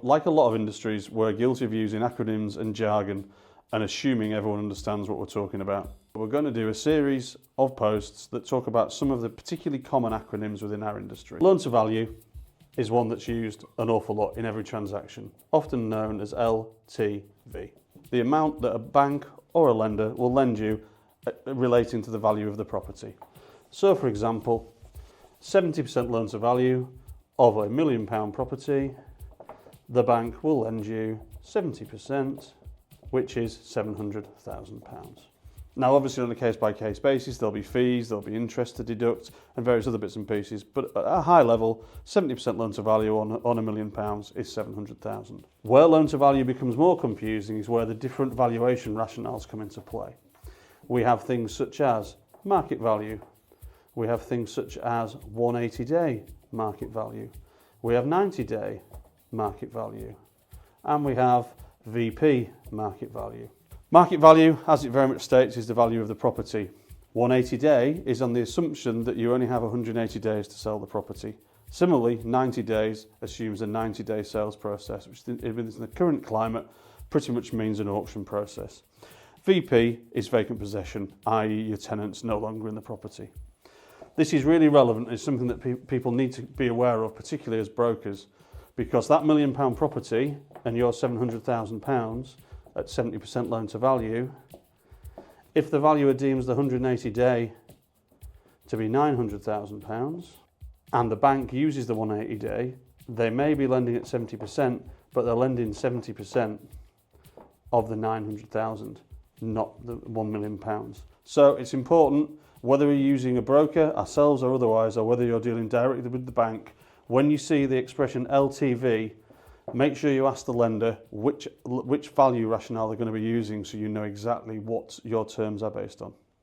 Like a lot of industries, we're guilty of using acronyms and jargon and assuming everyone understands what we're talking about. We're going to do a series of posts that talk about some of the particularly common acronyms within our industry. Loan to value is one that's used an awful lot in every transaction, often known as LTV. The amount that a bank or a lender will lend you relating to the value of the property. So for example, 70% loan to value of £1 million property, the bank will lend you 70%, which is £700,000. Now obviously on a case-by-case basis there'll be fees, there'll be interest to deduct and various other bits and pieces, but at a high level 70% loan to value on £1 million is 700,000. Where loan to value becomes more confusing is where the different valuation rationales come into play. We have things such as market value, we have things such as 180-day market value, we have 90-day market value, and we have VP market value. Market value, as it very much states, is the value of the property. 180-day is on the assumption that you only have 180 days to sell the property. Similarly, 90 days assumes a 90-day sales process, which in the current climate pretty much means an auction process. VP is vacant possession, i.e. your tenant's no longer in the property. This is really relevant. It's something that people need to be aware of, particularly as brokers, because that £1 million property and your £700,000 at 70% loan to value, if the valuer deems the 180-day to be £900,000 and the bank uses the 180-day, they may be lending at 70%, but they're lending 70% of the 900,000, not the £1 million. So it's important, whether you're using a broker, ourselves or otherwise, or whether you're dealing directly with the bank, when you see the expression LTV, make sure you ask the lender which value rationale they're going to be using so you know exactly what your terms are based on.